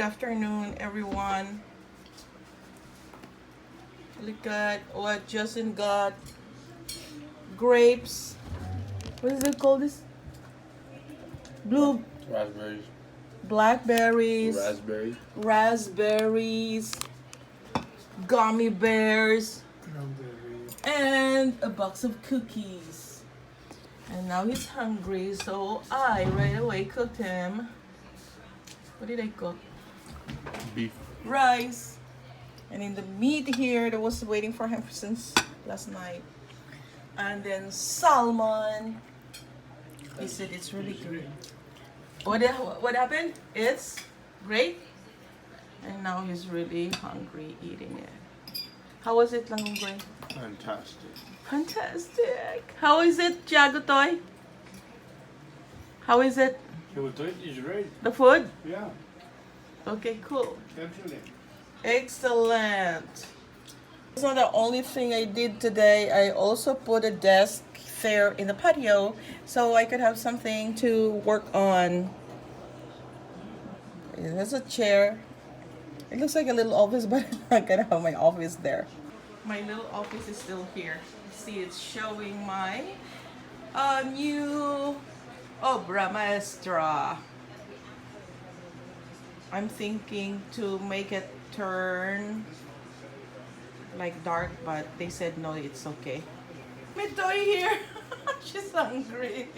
afternoon, everyone. Look at what Justin got. Grapes. What is it called? This blue Raspberries. blackberries. Raspberry. Raspberries. Gummy bears. And a box of cookies. And now he's hungry, so I right away cooked him. What did I cook? Beef. Rice. And in the meat here that was waiting for him since last night. And then salmon. He said it's really good. What happened? It's great. And now he's really hungry eating it. How was it, Langunggoy? Fantastic. Fantastic. How is it, Jagotoy? How is it? It is great. The food? Yeah, Okay, cool. excellent. Excellent. It's not the only thing I did today. I also put a desk there in the patio so I could have something to work on. There's a chair. It looks like a little office, but I'm gonna have my office there. My little office is still here. See, it's showing my new obra maestra. I'm thinking to make it turn like dark, but they said no, it's okay. Mitoy here. She's hungry.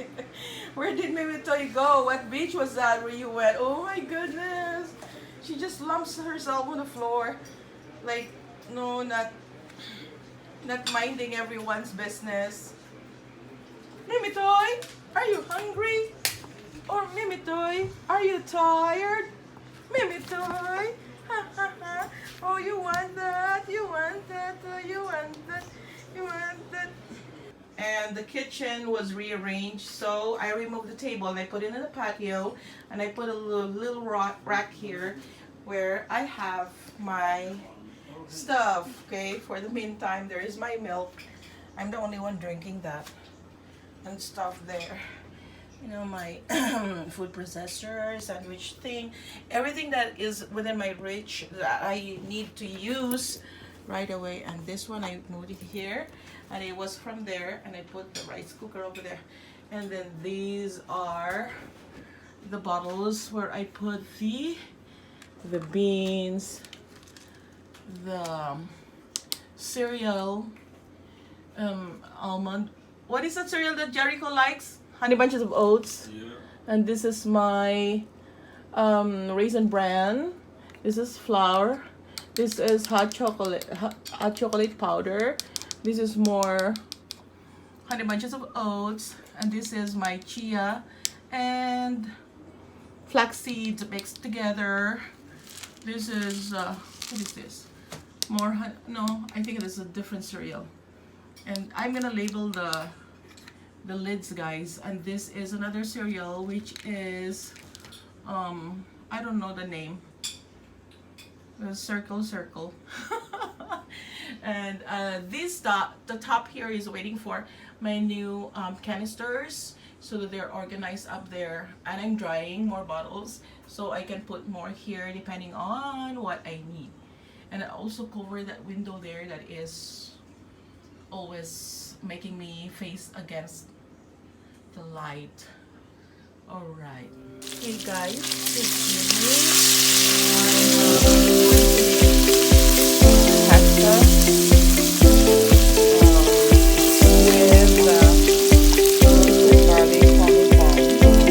Where did Mitoy go? What beach was that where you went? Oh my goodness. She just lumps herself on the floor. Like, no, not minding everyone's business. Mimitoy, are you hungry? Or Mimitoy, are you tired? Mimitoy, ha ha ha. Oh, you want that? You want that? Oh, you want that? You want that? And the kitchen was rearranged, so I removed the table and I put it in the patio, and I put a little rack here where I have my stuff. Okay, for the meantime, there is my milk. I'm the only one drinking that, and stuff there. You know, my food processor, sandwich thing, everything that is within my reach that I need to use right away. And this one I moved it here, and it was from there, and I put the rice cooker over there. And then these are the bottles where I put the beans, the cereal, almond. What is that cereal that Jericho likes? Honey Bunches of Oats. Yeah. And this is my Raisin Bran. This is flour. This is hot chocolate powder. This is more Honey Bunches of Oats. And this is my chia and flax seeds mixed together. This is what is this? More no, I think this is a different cereal. And I'm gonna label the lids, guys. And this is another cereal which is I don't know the name. The circle. And the top here is waiting for my new canisters so that they're organized up there, and I'm drying more bottles so I can put more here depending on what I need. And I also cover that window there that is always making me face against the light. All right. Hey guys, it's pasta with roasted garlic parmesan. Okay.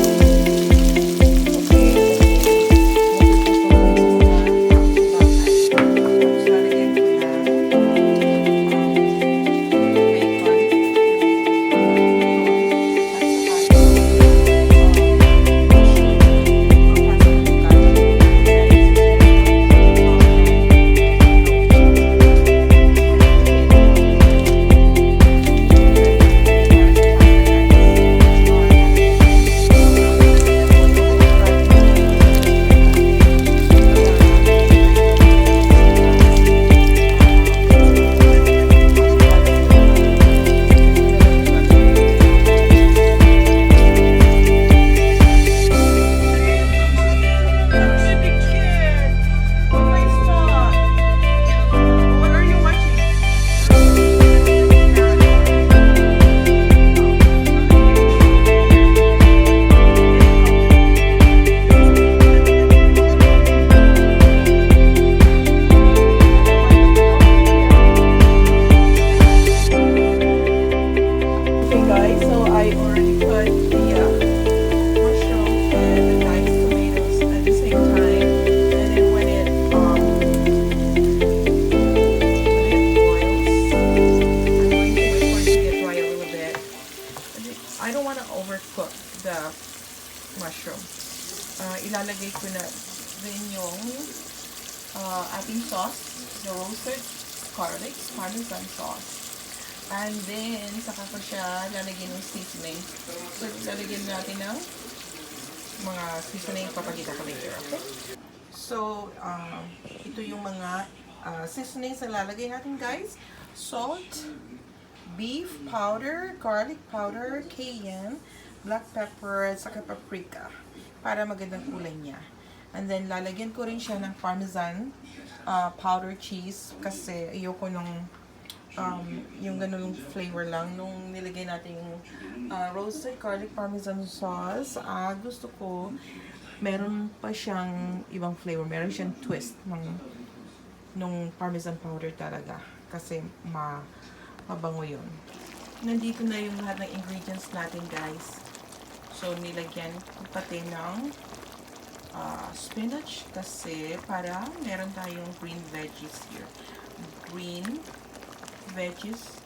ilalagay ko na rin yung ating sauce, the roasted garlic parmesan sauce. And then, saka ko siya lalagyan ng seasoning. So, lalagyan natin ng mga seasoning, papakita ko later, okay? So, ito yung mga seasonings na lalagay natin, guys. Salt, beef powder, garlic powder, cayenne, black pepper, at saka paprika para magandang kulay niya. And then, lalagyan ko rin siya ng parmesan powder cheese kasi ayoko nung yung ganun flavor lang nung nilagay natin yung roasted garlic parmesan sauce. Gusto ko meron pa siyang ibang flavor, meron siyang twist nung parmesan powder talaga kasi mabango yun. Nandito na yung lahat ng ingredients natin, guys. So nilagyan ko pati ng spinach kasi para meron tayong green veggies here. Green veggies,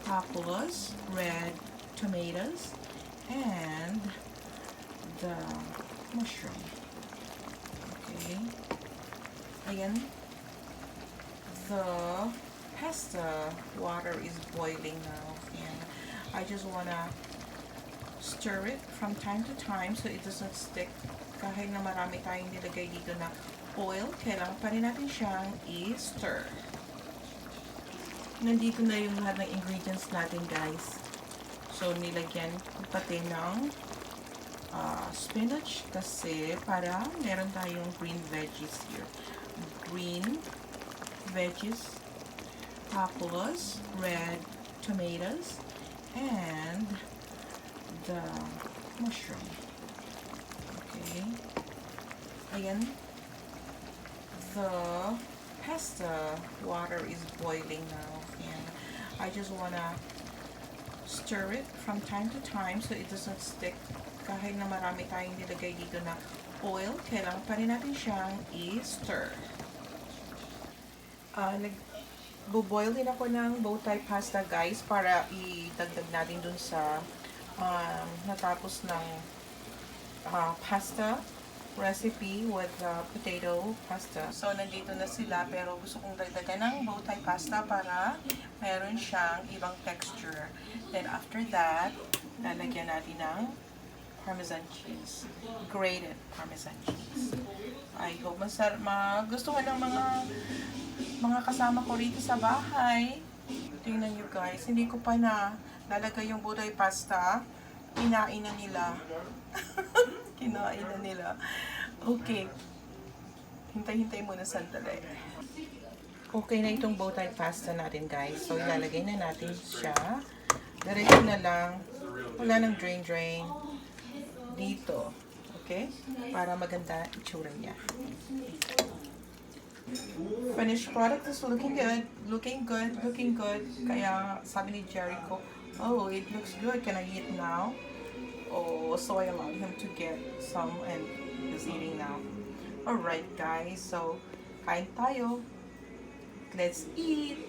tapos red tomatoes, and the mushroom. Okay. Ayan. The pasta water is boiling now, and I just wanna stir it from time to time so it doesn't stick. Kahit na marami tayong nilagay dito na oil, kailangan pa rin natin siyang i-stir. Nandito na yung lahat ng ingredients natin, guys. So, nilagyan pati ng spinach kasi para meron tayong green veggies here. Green veggies, tapos red tomatoes, and the mushroom. Okay. Ayan. The pasta water is boiling now, and I just wanna stir it from time to time so it doesn't stick. Kahit na marami tayong nilagay dito na oil, kailangan pa rin natin siyang i-stir. Nagbo-boil din ako ng bow tie pasta, guys, para idagdag natin dun sa natapos ng pasta recipe with potato pasta. So, nandito na sila, pero gusto kong dagdagan ng bow tie pasta para meron siyang ibang texture. Then, after that, lalagyan natin ng parmesan cheese. Grated parmesan cheese. I hope magustuhan ng mga kasama ko rito sa bahay. Tingnan nyo, guys. Hindi ko pa na lalagay yung bow tie pasta. Kinain na nila. Kinain na nila. Okay. Hintay-hintay muna sandali. Okay na itong bow tie pasta natin, guys. So, ilalagay na natin siya. Diretso na lang. Wala nang drain-drain. Dito. Okay? Para maganda itsura niya. Finished product is looking good. Looking good. Looking good. Kaya sabi ni Jericho, oh, it looks good. Can I eat now? Oh, so I allowed him to get some and he's eating now. Alright, guys. So, kain tayo. Let's eat!